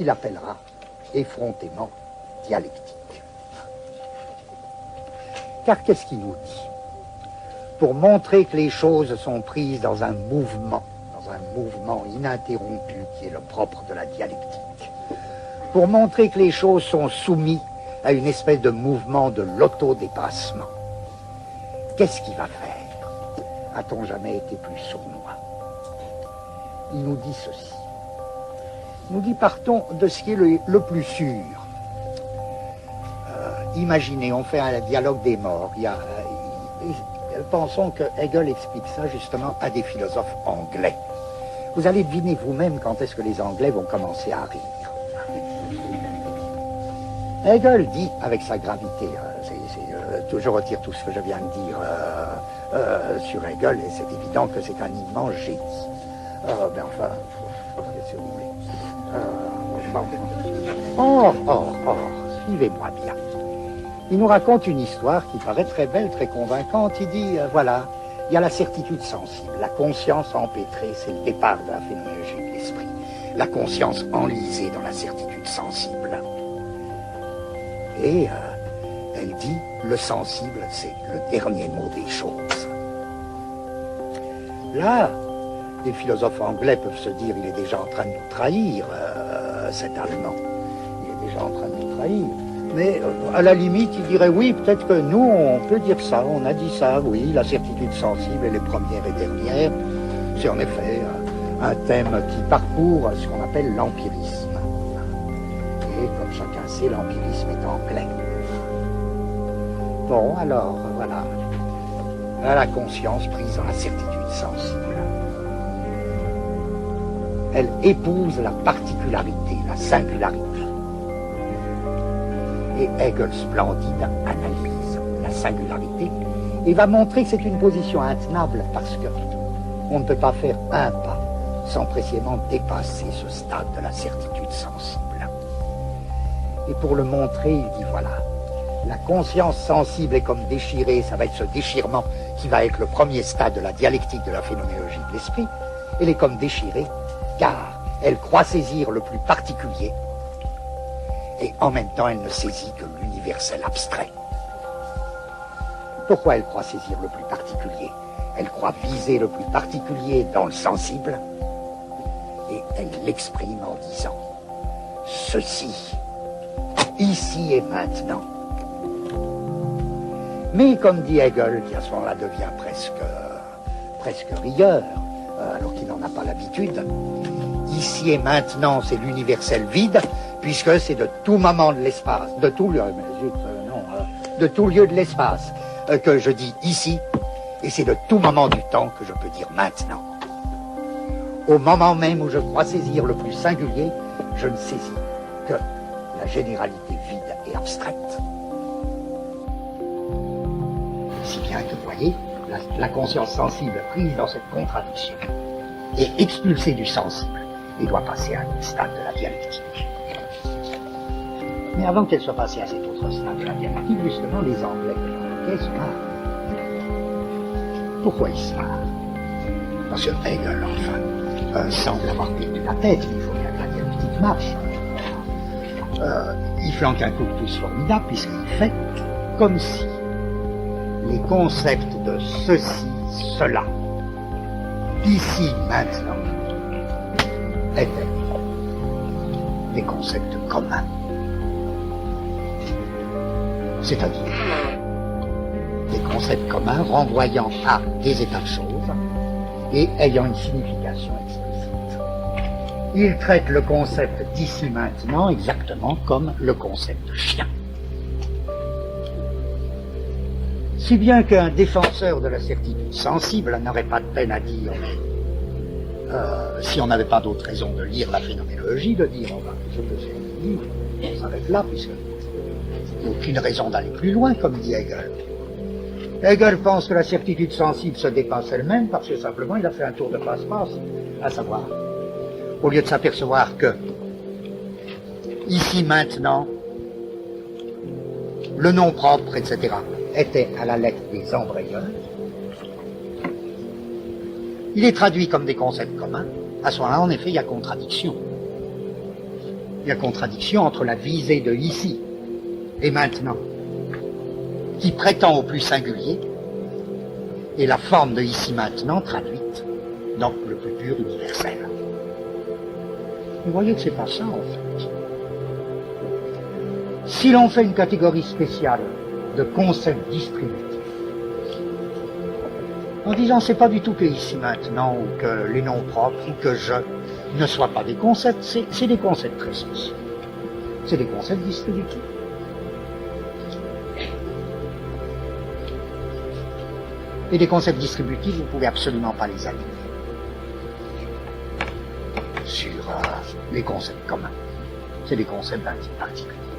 qu'il appellera effrontément dialectique. Car qu'est-ce qu'il nous dit? Pour montrer que les choses sont prises dans un mouvement ininterrompu qui est le propre de la dialectique, pour montrer que les choses sont soumises à une espèce de mouvement de l'autodépassement, qu'est-ce qu'il va faire? A-t-on jamais été plus sournois? Il nous dit ceci. Il nous dit, partons de ce qui est le plus sûr. Imaginez, on fait un dialogue des morts. Pensons que Hegel explique ça justement à des philosophes anglais. Vous allez deviner vous-même quand est-ce que les Anglais vont commencer à rire. Hegel dit, avec sa gravité, je retire tout ce que je viens de dire sur Hegel, et c'est évident que c'est un immense génie. Ben enfin, si vous voulez. Suivez-moi bien. Il nous raconte une histoire qui paraît très belle, très convaincante. Il dit, voilà, il y a la certitude sensible, la conscience empêtrée, c'est le départ de la phénoménologie de l'esprit. La conscience enlisée dans la certitude sensible. Et elle dit, le sensible, c'est le dernier mot des choses. Là, les philosophes anglais peuvent se dire, il est déjà en train de nous trahir, cet Allemand. Il est déjà en train de nous trahir. Mais à la limite, il dirait, oui, peut-être que nous, on peut dire ça, on a dit ça, oui, la certitude sensible, elle est première et dernière. C'est en effet un thème qui parcourt ce qu'on appelle l'empirisme. Et comme chacun sait, l'empirisme est anglais. Bon, alors, voilà. La conscience prise dans la certitude sensible. Elle épouse la particularité, la singularité. Et Hegel, splendide, analyse la singularité et va montrer que c'est une position intenable parce que on ne peut pas faire un pas sans précisément dépasser ce stade de la certitude sensible. Et pour le montrer, il dit voilà, la conscience sensible est comme déchirée, ça va être ce déchirement qui va être le premier stade de la dialectique de la phénoménologie de l'esprit. Elle est comme déchirée car elle croit saisir le plus particulier et en même temps, elle ne saisit que l'universel abstrait. Pourquoi elle croit saisir le plus particulier? Elle croit viser le plus particulier dans le sensible, et elle l'exprime en disant « Ceci, ici et maintenant ». Mais comme dit Hegel, qui à ce moment-là devient presque rieur, alors qu'il n'en a pas l'habitude, ici et maintenant, c'est l'universel vide, puisque c'est de tout moment de l'espace, de tout lieu de l'espace que je dis ici, et c'est de tout moment du temps que je peux dire maintenant. Au moment même où je crois saisir le plus singulier, je ne saisis que la généralité vide et abstraite. Si bien que, vous voyez, la conscience sensible prise dans cette contradiction est expulsée du sensible et doit passer à un stade de la dialectique. Mais avant qu'elle soit passée à cet autre stade de la dialectique, justement, les Anglais se marrent. Pourquoi ils se marrent? Parce que Hegel, enfin, semble avoir perdu la tête, il faut bien que la dialectique marche. Il flanque un coup de pouce formidable, puisqu'il fait comme si les concepts de ceci, cela, ici, maintenant, étaient des concepts communs. C'est-à-dire des concepts communs renvoyant à des états de choses et ayant une signification explicite. Il traite le concept d'ici maintenant exactement comme le concept de chien. Si bien qu'un défenseur de la certitude sensible n'aurait pas de peine à dire, si on n'avait pas d'autre raison de lire la phénoménologie, de dire, je peux faire un livre, on s'arrête là, puisque il n'y a aucune raison d'aller plus loin, comme dit Hegel. Hegel pense que la certitude sensible se dépasse elle-même parce que simplement il a fait un tour de passe-passe, à savoir, au lieu de s'apercevoir que, ici maintenant, le nom propre, etc., était à la lettre des embrayeurs, il est traduit comme des concepts communs. À ce moment-là, en effet, il y a contradiction. Il y a contradiction entre la visée de ici et maintenant, qui prétend au plus singulier, et la forme de ici maintenant traduite dans le plus pur universel. Vous voyez que c'est pas ça, en fait. Si l'on fait une catégorie spéciale de concepts distributifs, en disant c'est pas du tout que ici maintenant, ou que les noms propres, ou que je ne soient pas des concepts, c'est des concepts très spéciaux. C'est des concepts distributifs. Et des concepts distributifs, vous ne pouvez absolument pas les aligner sur les concepts communs. C'est des concepts d'un type particulier.